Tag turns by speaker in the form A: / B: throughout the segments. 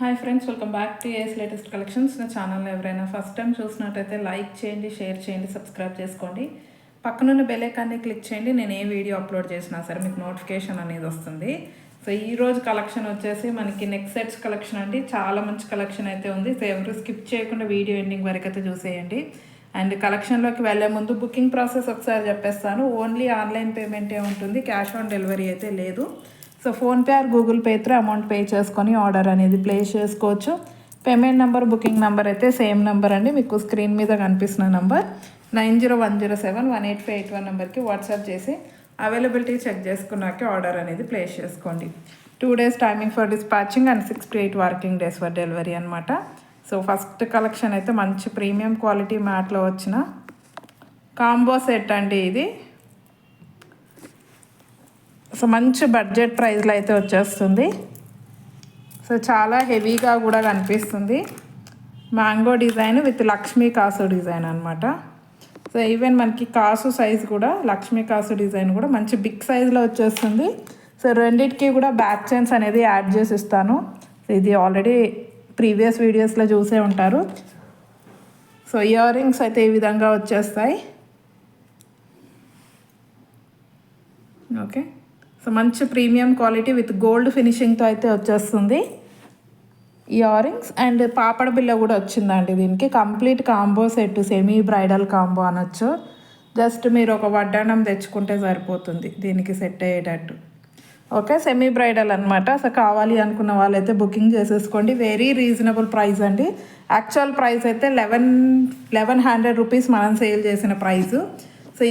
A: Hi friends, welcome back to AS latest collections. నా ఛానల్ని ఎవరైనా ఫస్ట్ టైం చూసినట్టయితే లైక్ చేయండి, షేర్ చేయండి, సబ్స్క్రైబ్ చేసుకోండి. పక్కనున్న బెల్ ఐకాన్ని క్లిక్ చేయండి. నేను ఏ వీడియో అప్లోడ్ చేసినా సరే మీకు నోటిఫికేషన్ అనేది వస్తుంది. సో ఈరోజు కలెక్షన్ వచ్చేసి మనకి నెక్ సెట్స్ కలెక్షన్ అండి. చాలా మంచి కలెక్షన్ అయితే ఉంది. సో ఎవరు స్కిప్ చేయకుండా వీడియో ఎండింగ్ వరకు అయితే చూసేయండి. అండ్ కలెక్షన్లోకి వెళ్ళే ముందు బుకింగ్ ప్రాసెస్ ఒకసారి చెప్పేస్తాను. ఓన్లీ ఆన్లైన్ పేమెంటే ఉంటుంది, క్యాష్ ఆన్ డెలివరీ అయితే లేదు. So PhonePe are Google pay through amount pay చేసుకొని ఆర్డర్ అనేది ప్లేస్ చేసుకోవచ్చు. పేమెంట్ నెంబర్, బుకింగ్ నెంబర్ అయితే సేమ్ నెంబర్ అండి. మీకు స్క్రీన్ మీద కనిపిస్తున్న నెంబర్ 9010718581 నెంబర్కి వాట్సాప్ చేసి అవైలబిలిటీ చెక్ చేసుకున్నాకే ఆర్డర్ అనేది ప్లేస్ చేసుకోండి. 2 days timing for dispatching and 6 to 8 working days for delivery అనమాట. సో ఫస్ట్ కలెక్షన్ అయితే మంచి ప్రీమియం క్వాలిటీ మ్యాట్లో వచ్చిన కాంబో సెట్ అండి ఇది. సో మంచి బడ్జెట్ ప్రైస్లో అయితే వచ్చేస్తుంది. సో చాలా హెవీగా కూడా కనిపిస్తుంది. Mango design with Lakshmi kasu design అనమాట. సో ఈవెన్ మనకి కాసు సైజ్ కూడా లక్ష్మీ కాసు డిజైన్ కూడా మంచి బిగ్ సైజులో వచ్చేస్తుంది. సో రెండింటికి కూడా బ్యాక్ చైన్స్ అనేది యాడ్ చేసి ఇస్తాను. సో ఇది ఆల్రెడీ ప్రీవియస్ వీడియోస్లో చూసే ఉంటారు. సో ఇయర్ రింగ్స్ అయితే ఈ విధంగా వచ్చేస్తాయి. ఓకే, సో మంచి ప్రీమియం క్వాలిటీ విత్ గోల్డ్ ఫినిషింగ్తో అయితే వచ్చేస్తుంది ఇయర్ రింగ్స్. అండ్ పాపడ బిల్ల కూడా వచ్చిందండి దీనికి. Complete combo set, semi bridal combo అనొచ్చు. జస్ట్ మీరు ఒక వడ్డానం తెచ్చుకుంటే సరిపోతుంది దీనికి సెట్ అయ్యేటట్టు. ఓకే, సెమీ బ్రైడల్ అనమాట. సో కావాలి అనుకున్న వాళ్ళైతే బుకింగ్ చేసేసుకోండి. వెరీ రీజనబుల్ ప్రైస్ అండి. యాక్చువల్ ప్రైస్ అయితే 1100 రూపీస్ మనం సేల్ చేసిన ప్రైస్. సో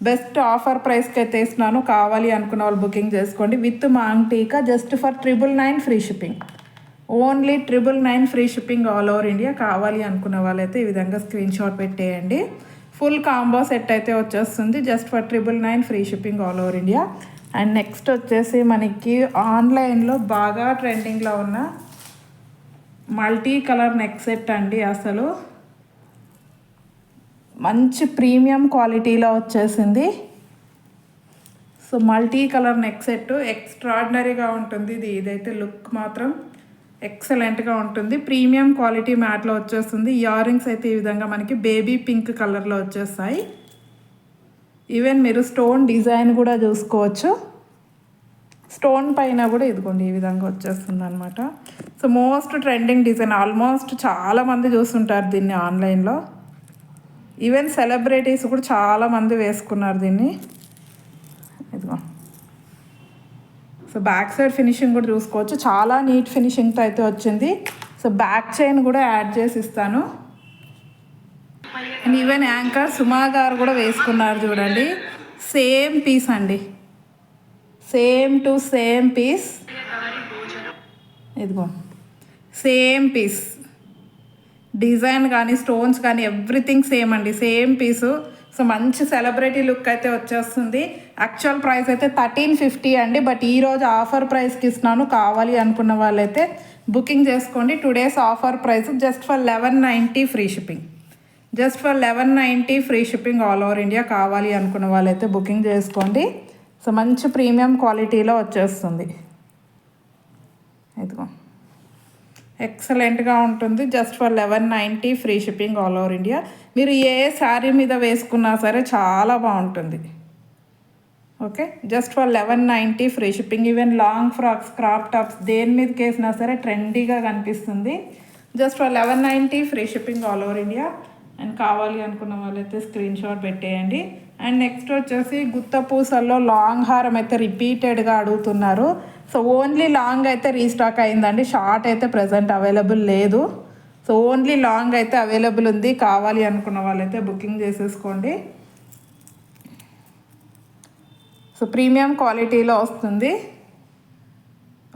A: బెస్ట్ ఆఫర్ ప్రైస్కి అయితే ఇస్తున్నాను. కావాలి అనుకున్న వాళ్ళు బుకింగ్ చేసుకోండి. విత్ మాంగ్ టీకా just for 999 free shipping. Only 999 free shipping all over India. కావాలి అనుకున్న వాళ్ళైతే ఈ విధంగా స్క్రీన్ షాట్ పెట్టేయండి. ఫుల్ కాంబో సెట్ అయితే వచ్చేస్తుంది just for 999 free shipping all over India. And next వచ్చేసి మనకి ఆన్లైన్లో బాగా ట్రెండింగ్లో ఉన్న మల్టీ కలర్ నెక్ సెట్ అండి. అసలు మంచి ప్రీమియం క్వాలిటీలో వచ్చేసింది. So multi colour neck set ఎక్స్ట్రాడినరీగా ఉంటుంది. ఇదైతే లుక్ మాత్రం ఎక్సలెంట్గా ఉంటుంది. ప్రీమియం క్వాలిటీ మ్యాట్లో వచ్చేస్తుంది. ఇయర్ రింగ్స్ అయితే ఈ విధంగా మనకి బేబీ పింక్ కలర్లో వచ్చేస్తాయి. ఈవెన్ మీరు స్టోన్ డిజైన్ కూడా చూసుకోవచ్చు. స్టోన్ పైన కూడా ఇదిగోండి ఈ విధంగా వచ్చేస్తుంది అనమాట. So most trending design. Almost చాలామంది చూస్తుంటారు దీన్ని ఆన్లైన్లో. ఈవెన్ సెలబ్రిటీస్ కూడా చాలామంది వేసుకున్నారు దీన్ని. ఇదిగో, సో బ్యాక్ సైడ్ ఫినిషింగ్ కూడా చూసుకోవచ్చు. చాలా నీట్ ఫినిషింగ్తో అయితే వచ్చింది. సో బ్యాక్ చైన్ కూడా యాడ్ చేసి ఇస్తాను. అండ్ ఈవెన్ యాంకర్ సుమా గారు కూడా వేసుకున్నారు చూడండి. సేమ్ పీస్ అండి, సేమ్ టు సేమ్ పీస్. ఇదిగో సేమ్ పీస్, డిజైన్ కానీ స్టోన్స్ కానీ ఎవ్రీథింగ్ సేమ్ అండి, సేమ్ పీసు. సో మంచి సెలబ్రిటీ లుక్ అయితే వచ్చేస్తుంది. యాక్చువల్ ప్రైస్ అయితే 1350 అండి. బట్ ఈరోజు ఆఫర్ ప్రైస్కి ఇస్తున్నాను. కావాలి అనుకున్న వాళ్ళైతే బుకింగ్ చేసుకోండి. 2 days offer price just for 1190 free shipping. Just for 1190 free shipping all over India. కావాలి అనుకున్న వాళ్ళైతే బుకింగ్ చేసుకోండి. సో మంచి ప్రీమియం క్వాలిటీలో వచ్చేస్తుంది. ఇదిగో ఎక్సలెంట్గా ఉంటుంది. Just for 1190 free shipping all over India. మీరు ఏ శారీ మీద వేసుకున్నా సరే చాలా బాగుంటుంది. Okay, just for 1190 free shipping. Even long frocks, crop tops దేని మీదకి వేసినా సరే ట్రెండీగా కనిపిస్తుంది. Just for 1190 free shipping all over India. And కావాలి అనుకున్న వాళ్ళైతే స్క్రీన్ షాట్ పెట్టేయండి. అండ్ నెక్స్ట్ వచ్చేసి గుత్త పూసల్లో లాంగ్ హారం అయితే రిపీటెడ్గా అడుగుతున్నారు. సో ఓన్లీ లాంగ్ అయితే రీస్టాక్ అయిందండి. షార్ట్ అయితే ప్రజెంట్ అవైలబుల్ లేదు. సో ఓన్లీ లాంగ్ అయితే అవైలబుల్ ఉంది. కావాలి అనుకున్న వాళ్ళైతే బుకింగ్ చేసేసుకోండి. సో ప్రీమియం క్వాలిటీలో వస్తుంది.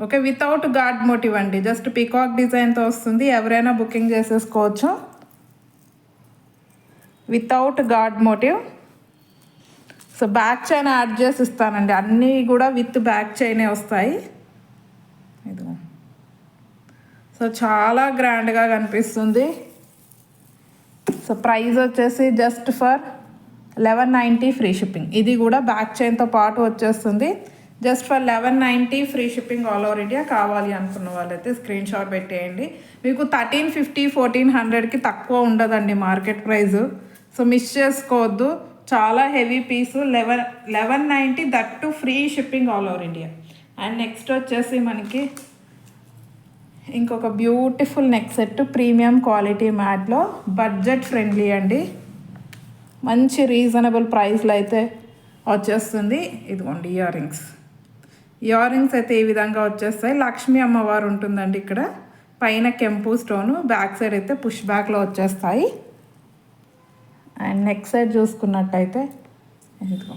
A: ఓకే, వితౌట్ గాడ్ మోటివ్ అండి. జస్ట్ పీకాక్ డిజైన్తో వస్తుంది. ఎవరైనా బుకింగ్ చేసేసుకోవచ్చు without god motif. So back chain add చేసి ఇస్తానండి. అన్నీ కూడా విత్ బ్యాక్ చైనే వస్తాయి. ఇదిగో, సో చాలా గ్రాండ్గా కనిపిస్తుంది. సో ప్రైస్ వచ్చేసి జస్ట్ ఫర్ 1190 ఫ్రీ షిప్పింగ్. ఇది కూడా బ్యాక్ చైన్తో పాటు వచ్చేస్తుంది. Just for 1190 free shipping all over India. కావాలి అనుకున్న వాళ్ళైతే స్క్రీన్ షాట్ పెట్టేయండి. మీకు 1350 1400కి తక్కువ ఉండదండి మార్కెట్ ప్రైస్. సో మిస్ చేసుకోవద్దు. చాలా heavy piece 1190 that to free shipping all over India. And next వచ్చేసి మనకి ఇంకొక beautiful neck set premium quality మ్యాట్లో బడ్జెట్ ఫ్రెండ్లీ అండి. మంచి రీజనబుల్ ప్రైస్లో అయితే వచ్చేస్తుంది. ఇదిగోండి ఇయర్ రింగ్స్ అయితే ఈ విధంగా వచ్చేస్తాయి. లక్ష్మీ అమ్మవారు ఉంటుందండి ఇక్కడ. పైన కెంపు స్టోను, బ్యాక్ సైడ్ అయితే పుష్ బ్యాక్లో వచ్చేస్తాయి. అండ్ నెక్ సైడ్ చూసుకున్నట్టయితే ఇదిగో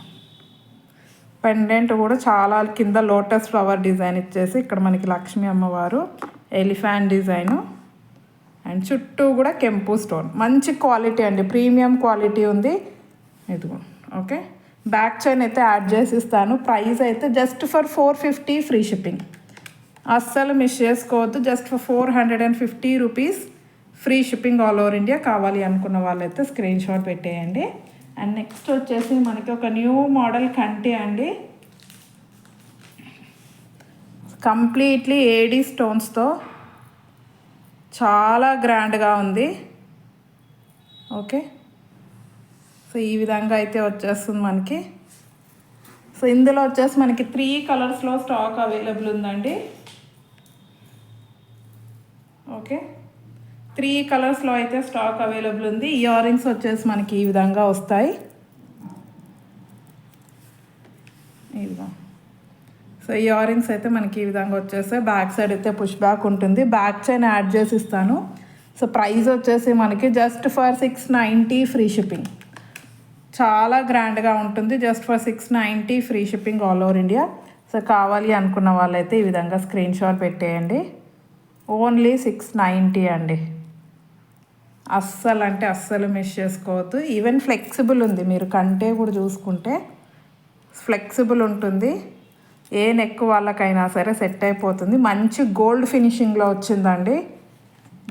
A: పెండెంట్ కూడా చాలా కింద లోటస్ ఫ్లవర్ డిజైన్ ఇచ్చేసి ఇక్కడ మనకి లక్ష్మీ అమ్మవారు ఎలిఫెంట్ డిజైను అండ్ చుట్టూ కూడా కెంపు స్టోన్. మంచి క్వాలిటీ అండి, ప్రీమియం క్వాలిటీ ఉంది. ఇదిగో ఓకే. బ్యాక్ చైన్ అయితే యాడ్ చేసి ఇస్తాను. ప్రైస్ అయితే జస్ట్ ఫర్ 450 ఫ్రీ షిప్పింగ్. అస్సలు మిస్ చేసుకోవద్దు. Just for 450 rupees free shipping all over India. కావాలి అనుకున్న వాళ్ళైతే స్క్రీన్ షాట్ పెట్టేయండి. అండ్ నెక్స్ట్ వచ్చేసి మనకి ఒక న్యూ మోడల్ కంటి అండి. కంప్లీట్లీ ఏడీ స్టోన్స్తో చాలా గ్రాండ్గా ఉంది. ఓకే. సో ఈ విధంగా అయితే వచ్చేస్తుంది మనకి. సో ఇందులో వచ్చేసి మనకి 3 కలర్స్లో స్టాక్ అవైలబుల్ ఉందండి. ఓకే, 3 కలర్స్లో అయితే స్టాక్ అవైలబుల్ ఉంది. ఇయర్ రింగ్స్ వచ్చేసి మనకి ఈ విధంగా వస్తాయి. ఇదిగో సో ఇయర్ రింగ్స్ అయితే మనకి ఈ విధంగా వచ్చేస్తాయి. బ్యాక్ సైడ్ అయితే పుష్ బ్యాక్ ఉంటుంది. బ్యాక్ చైన్ యాడ్ చేసి ఇస్తాను. సో ప్రైస్ వచ్చేసి మనకి జస్ట్ ఫర్ 690 ఫ్రీ షిప్పింగ్. చాలా గ్రాండ్గా ఉంటుంది. Just for 690 free shipping all over India. So కావాలి అనుకున్న వాళ్ళైతే ఈ విధంగా స్క్రీన్ షాట్ పెట్టేయండి. ఓన్లీ 690 అండి. అస్సలు అంటే అస్సలు మిస్ చేసుకోవద్దు. ఈవెన్ ఫ్లెక్సిబుల్ ఉంది. మీరు కంటే కూడా చూసుకుంటే ఫ్లెక్సిబుల్ ఉంటుంది. ఏ నెక్ వాళ్ళకైనా సరే సెట్ అయిపోతుంది. మంచి గోల్డ్ ఫినిషింగ్లో వచ్చిందండి.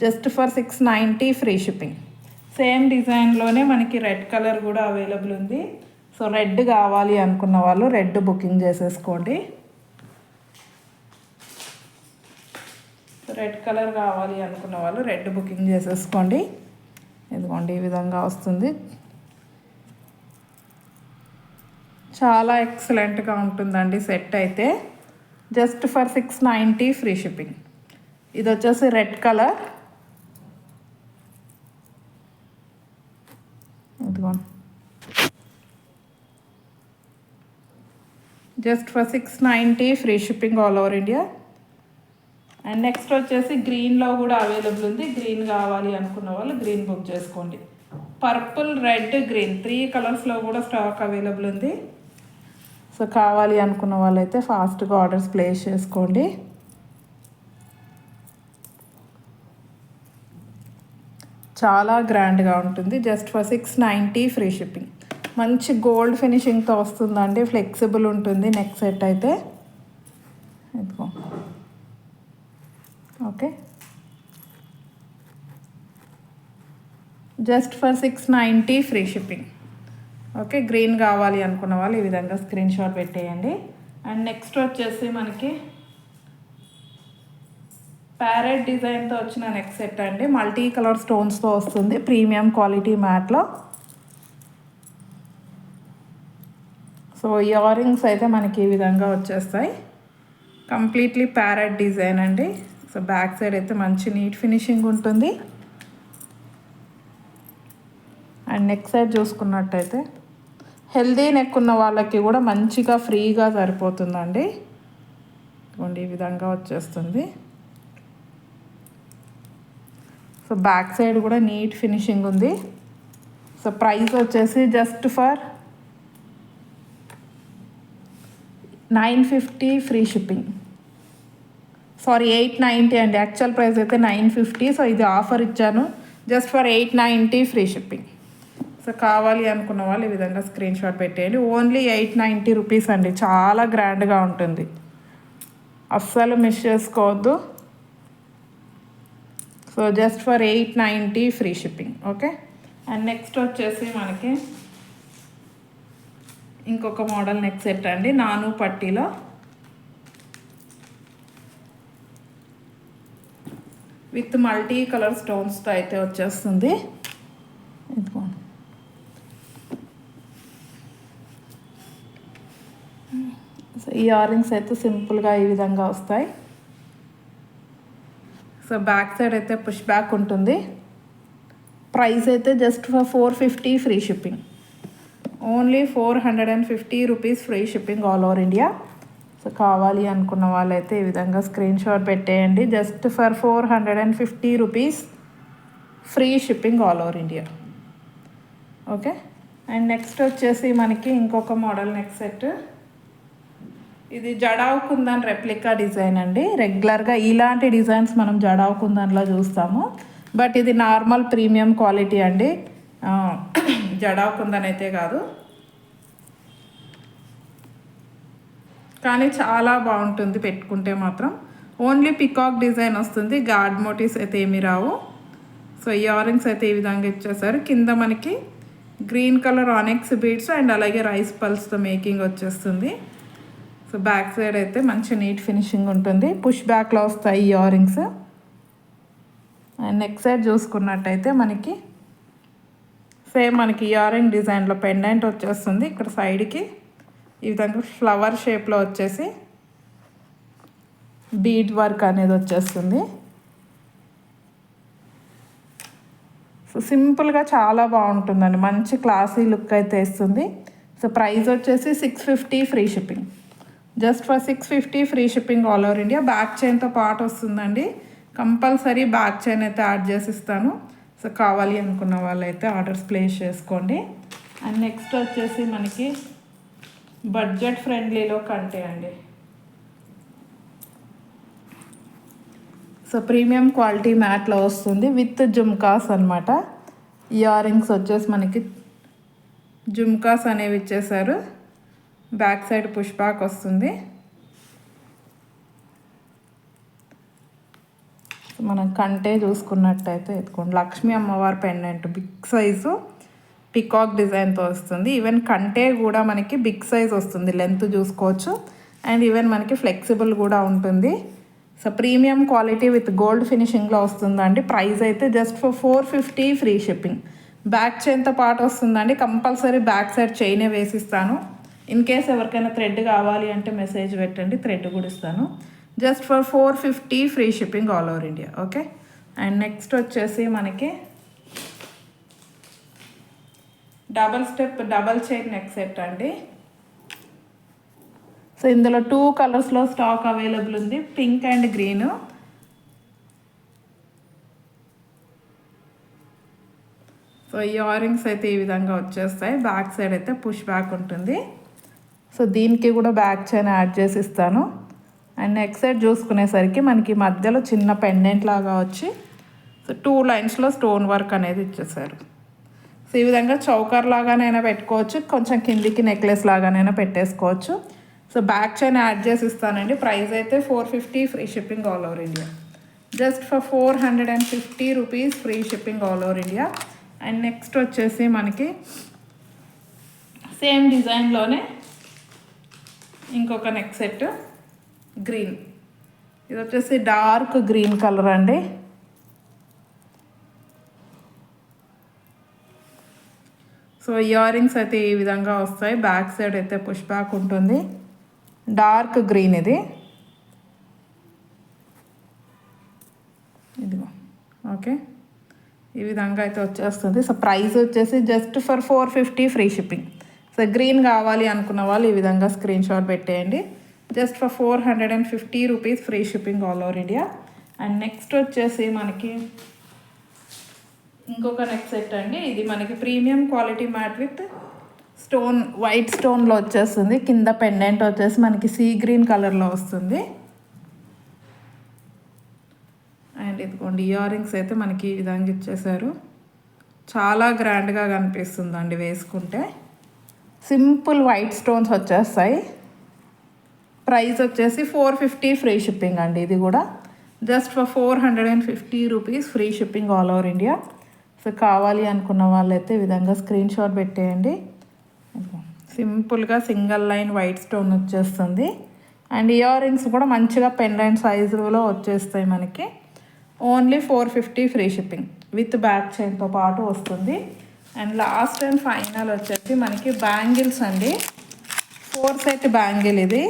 A: Just for 690 free shipping. Same డిజైన్లోనే మనకి రెడ్ కలర్ కూడా అవైలబుల్ ఉంది. సో రెడ్ కావాలి అనుకున్న వాళ్ళు రెడ్ బుకింగ్ చేసేసుకోండి. రెడ్ కలర్ కావాలి అనుకున్న వాళ్ళు రెడ్ బుకింగ్ చేసేసుకోండి. ఇదిగోండి ఈ విధంగా వస్తుంది. చాలా ఎక్సలెంట్గా ఉంటుందండి సెట్ అయితే. Just for 690 free shipping. ఇది వచ్చేసి రెడ్ కలర్. ఇదిగోండి just for 690 free shipping all over India. And next వచ్చేసి గ్రీన్లో కూడా అవైలబుల్ ఉంది. గ్రీన్ కావాలి అనుకున్న వాళ్ళు గ్రీన్ బుక్ చేసుకోండి. పర్పుల్, రెడ్, గ్రీన్ 3 కలర్స్లో కూడా స్టాక్ అవైలబుల్ ఉంది. సో కావాలి అనుకున్న వాళ్ళైతే ఫాస్ట్గా ఆర్డర్స్ ప్లేస్ చేసుకోండి. చాలా గ్రాండ్గా ఉంటుంది. Just for 690 free shipping. మంచి గోల్డ్ ఫినిషింగ్తో వస్తుందండి. ఫ్లెక్సిబుల్ ఉంటుంది నెక్ సెట్ అయితే. ఇదిగో okay. Just for 690 free shipping. Okay, green కావాలి అనుకున్న వాళ్ళు ఈ విధంగా స్క్రీన్ షాట్ పెట్టేయండి. అండ్ నెక్స్ట్ వచ్చేసి మనకి ప్యారెట్ డిజైన్తో వచ్చిన నెక్ సెట్ అండి. మల్టీ కలర్ స్టోన్స్తో వస్తుంది. ప్రీమియం క్వాలిటీ మ్యాట్లో. సో ఇయర్ రింగ్స్ అయితే మనకి ఈ విధంగా వచ్చేస్తాయి. కంప్లీట్లీ ప్యారెట్ డిజైన్ అండి. సో బ్యాక్ సైడ్ అయితే మంచి నీట్ ఫినిషింగ్ ఉంటుంది. అండ్ నెక్ సైడ్ చూసుకున్నట్టయితే హెల్దీ నెక్ ఉన్న వాళ్ళకి కూడా మంచిగా ఫ్రీగా సరిపోతుందండి. ఈ విధంగా వచ్చేస్తుంది. సో బ్యాక్ సైడ్ కూడా నీట్ ఫినిషింగ్ ఉంది. సో ప్రైస్ వచ్చేసి just for 950 free shipping. Sorry 890 అండి. యాక్చువల్ ప్రైస్ అయితే 950. సో ఇది ఆఫర్ ఇచ్చాను. Just for 890 free shipping. So కావాలి అనుకున్న వాళ్ళు ఈ విధంగా స్క్రీన్ షాట్ పెట్టేయండి. ఓన్లీ 890 రూపీస్ అండి. చాలా గ్రాండ్గా ఉంటుంది. అస్సలు మిస్ చేసుకోవద్దు. So just for 890 free shipping. Okay. And next వచ్చేసి మనకి ఇంకొక మోడల్ నెక్ సెట్ అండి. నాను పట్టీలో విత్ మల్టీ కలర్ స్టోన్స్తో అయితే వచ్చేస్తుంది. ఇదిగోండి. సో ఈ ఇయర్ రింగ్స్ అయితే సింపుల్గా ఈ విధంగా వస్తాయి. సో బ్యాక్ సైడ్ అయితే పుష్ బ్యాక్ ఉంటుంది. ప్రైస్ అయితే just for 450 free shipping. Only 450 rupees free shipping all over India. So కావాలి అనుకున్న వాళ్ళైతే ఈ విధంగా స్క్రీన్ షాట్ పెట్టేయండి. Just for 450 rupees free shipping all over India. Okay. And next వచ్చేసి మనకి ఇంకొక మోడల్ నెక్ సెట్. ఇది జడావ్ కుందన్ రెప్లికా డిజైన్ అండి. రెగ్యులర్గా ఇలాంటి డిజైన్స్ మనం జడావ్ కుందన్లో చూస్తాము, బట్ ఇది నార్మల్ ప్రీమియం క్వాలిటీ అండి. జడావ్ కుందన్ అయితే కాదు, కానీ చాలా బాగుంటుంది పెట్టుకుంటే మాత్రం. ఓన్లీ పికాక్ డిజైన్ వస్తుంది, గార్డ్ మోటివ్స్ అయితే ఏమి రావు. సో ఇయర్ రింగ్స్ అయితే ఈ విధంగా ఇచ్చేసారు. కింద మనకి గ్రీన్ కలర్ ఆనెక్స్ బీడ్స్ అండ్ అలాగే రైస్ పల్స్తో మేకింగ్ వచ్చేస్తుంది. సో బ్యాక్ సైడ్ అయితే మంచి నీట్ ఫినిషింగ్ ఉంటుంది. పుష్ బ్యాక్లో వస్తాయి ear rings. And neck side చూసుకున్నట్టయితే మనకి సేమ్ మనకి ఇయర్ రింగ్ డిజైన్లో పెండెంట్ వచ్చేస్తుంది. ఇక్కడ సైడ్కి ఈ విధంగా ఫ్లవర్ షేప్లో వచ్చేసి బీడ్ వర్క్ అనేది వచ్చేస్తుంది. సో సింపుల్గా చాలా బాగుంటుందండి, మంచి క్లాసీ లుక్ అయితే ఇస్తుంది. సో ప్రైస్ వచ్చేసి 650 free shipping. Just for 650 free shipping all over India. Back చైన్తో పాటు వస్తుందండి. కంపల్సరీ బ్యాక్ చైన్ అయితే యాడ్ చేసి ఇస్తాను. సో కావాలి అనుకున్న వాళ్ళైతే ఆర్డర్స్ ప్లేస్ చేసుకోండి. అండ్ నెక్స్ట్ వచ్చేసి మనకి బడ్జెట్ ఫ్రెండ్లీలో కంటే అండి. సో ప్రీమియం క్వాలిటీ మ్యాట్లో వస్తుంది విత్ జుమ్కాస్ అనమాట. ఇయర్ రింగ్స్ వచ్చేసి మనకి జుమ్కాస్ అనేవి ఇచ్చేసారు. బ్యాక్ సైడ్ పుష్ బ్యాక్ వస్తుంది. మనం కంటే చూసుకున్నట్టయితే ఎత్తుకోండి, లక్ష్మీ అమ్మవారి పెండెంట్ బిగ్ సైజు పికాక్ డిజైన్తో వస్తుంది. ఈవెన్ కంటే కూడా మనకి బిగ్ సైజ్ వస్తుంది, లెంత్ చూసుకోవచ్చు. అండ్ ఈవెన్ మనకి ఫ్లెక్సిబుల్ కూడా ఉంటుంది. So premium quality with gold ఫినిషింగ్లో వస్తుందండి. ప్రైస్ అయితే just for 450 free shipping. Back చైన్తో పాటు వస్తుందండి. కంపల్సరీ బ్యాక్ సైడ్ చైనే వేసిస్తాను. ఇన్ కేస్ ఎవరికైనా థ్రెడ్ కావాలి అంటే మెసేజ్ పెట్టండి, థ్రెడ్ కూడా ఇస్తాను. Just for 450 free shipping all over India. Okay. And next వచ్చేసి మనకి double step double chain neck set అండి. సో ఇందులో 2 కలర్స్లో స్టాక్ అవైలబుల్ ఉంది, pink and green. So ear rings అయితే ఈ విధంగా వచ్చేస్తాయి. బ్యాక్ సైడ్ అయితే పుష్ బ్యాక్ ఉంటుంది. సో దీనికి కూడా బ్యాక్ చైన్ యాడ్ చేసి ఇస్తాను. అండ్ నెక్ సైడ్ చూసుకునేసరికి మనకి మధ్యలో చిన్న పెండెంట్ లాగా వచ్చి సో 2 లైన్స్లో స్టోన్ వర్క్ అనేది ఇచ్చేసారు. సో ఈ విధంగా చౌకర్ లాగానైనా పెట్టుకోవచ్చు, కొంచెం కిందికి నెక్లెస్ లాగానైనా పెట్టేసుకోవచ్చు. సో బ్యాక్ చైన్ యాడ్ చేసి ఇస్తానండి. ప్రైస్ అయితే 450 free shipping all over India. Just for 450 rupees free shipping all over India. And next వచ్చేసి మనకి సేమ్ డిజైన్లోనే ఇంకొక నెక్ సెట్ గ్రీన్. ఇది వచ్చేసి డార్క్ గ్రీన్ కలర్ అండి. సో ఇయర్ రింగ్స్ అయితే ఈ విధంగా వస్తాయి. బ్యాక్ సైడ్ అయితే పుష్ బ్యాక్ ఉంటుంది. డార్క్ గ్రీన్ ఇది. ఇదిగో ఓకే, ఈ విధంగా అయితే వచ్చేస్తుంది. సో ప్రైస్ వచ్చేసి just for 450 free shipping. So green కావాలి అనుకున్న వాళ్ళు ఈ విధంగా స్క్రీన్ షాట్ పెట్టేయండి. Just for 450 rupees free shipping all over India. And next వచ్చేసి మనకి ఇంకొక నెక్ సెట్ అండి. ఇది మనకి premium quality matte with stone, white స్టోన్లో వచ్చేస్తుంది. కింద పెండెంట్ వచ్చేసి మనకి సీ గ్రీన్ కలర్లో వస్తుంది. అండ్ ఇదిగోండి ఇయర్ రింగ్స్ అయితే మనకి ఈ విధంగా ఇచ్చేసారు. చాలా గ్రాండ్గా కనిపిస్తుందండి వేసుకుంటే. సింపుల్ వైట్ స్టోన్స్ వచ్చేస్తాయి. ప్రైస్ వచ్చేసి 450 ఫ్రీ షిప్పింగ్ అండి. ఇది కూడా just for 450 rupees free shipping all over India. So కావాలి అనుకున్న వాళ్ళైతే ఈ విధంగా స్క్రీన్ షాట్ పెట్టేయండి. సింపుల్గా సింగిల్ లైన్ వైట్ స్టోన్ వచ్చేస్తుంది. అండ్ ఇయర్ రింగ్స్ కూడా మంచిగా పెండెంట్ సైజులో వచ్చేస్తాయి మనకి. Only 450 free shipping with back చైన్తో పాటు వస్తుంది. అండ్ లాస్ట్ అండ్ ఫైనల్ వచ్చేసి మనకి బ్యాంగిల్స్ అండి. 4 సెట్ బ్యాంగిల్ ఇది.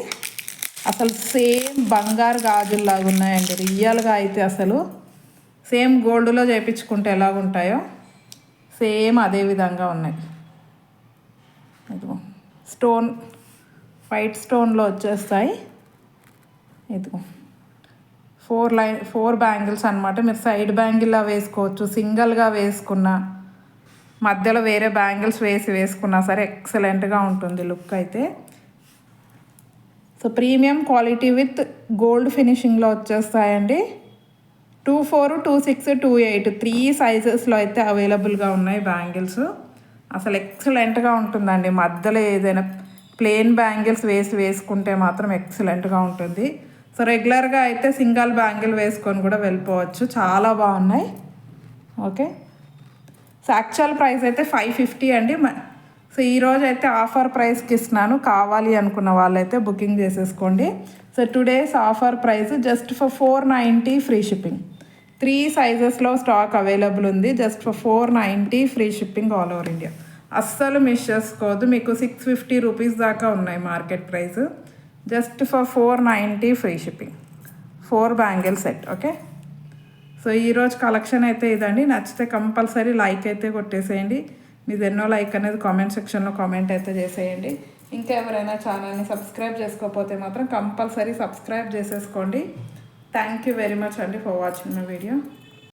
A: అసలు సేమ్ బంగారు గాజుల్లాగా ఉన్నాయండి. రియల్గా అయితే అసలు సేమ్ గోల్డ్లో చేయించుకుంటే ఎలాగుంటాయో సేమ్ అదే విధంగా ఉన్నాయి. ఇదిగో స్టోన్ వైట్ స్టోన్లో వచ్చేస్తాయి. ఇదిగో 4 బ్యాంగిల్స్ అనమాట. మీరు సైడ్ బ్యాంగిల్లా వేసుకోవచ్చు, సింగిల్గా వేసుకున్న, మధ్యలో వేరే బ్యాంగిల్స్ వేసుకున్నా సరే ఎక్సలెంట్గా ఉంటుంది లుక్ అయితే. So premium quality with gold ఫినిషింగ్లో వచ్చేస్తాయండి. 24, 26, 28 3 సైజెస్లో అయితే అవైలబుల్గా ఉన్నాయి బ్యాంగిల్స్. అసలు ఎక్సలెంట్గా ఉంటుందండి. మధ్యలో ఏదైనా ప్లెయిన్ బ్యాంగిల్స్ వేసుకుంటే మాత్రం ఎక్సలెంట్గా ఉంటుంది. సో రెగ్యులర్గా అయితే సింగిల్ బ్యాంగిల్ వేసుకొని కూడా వెళ్ళిపోవచ్చు. చాలా బాగున్నాయి. ఓకే, సో యాక్చువల్ ప్రైస్ అయితే 550 అండి. సో ఈరోజు అయితే ఆఫర్ ప్రైస్కి ఇస్తున్నాను. కావాలి అనుకున్న వాళ్ళైతే బుకింగ్ చేసేసుకోండి. So today's offer price just for 490 free shipping. 3 సైజెస్లో స్టాక్ అవైలబుల్ ఉంది. Just for 490 free shipping all over India. అస్సలు మిస్ చేసుకోవద్దు. మీకు 650 రూపీస్ దాకా ఉన్నాయి market price. Just for 490 free shipping. 4 bangle set. Okay, so ఈరోజు కలెక్షన్ అయితే ఇదండి. నచ్చితే కంపల్సరీ లైక్ అయితే కొట్టేసేయండి. మీది ఎన్నో లైక్ అనేది కామెంట్ సెక్షన్లో కామెంట్ అయితే చేసేయండి. ఇంకా ఎవరైనా ఛానల్ని సబ్స్క్రైబ్ చేసుకోకపోతే మాత్రం కంపల్సరీ సబ్స్క్రైబ్ చేసేసుకోండి. థ్యాంక్ యూ వెరీ మచ్ అండి ఫర్ వాచింగ్ మై వీడియో.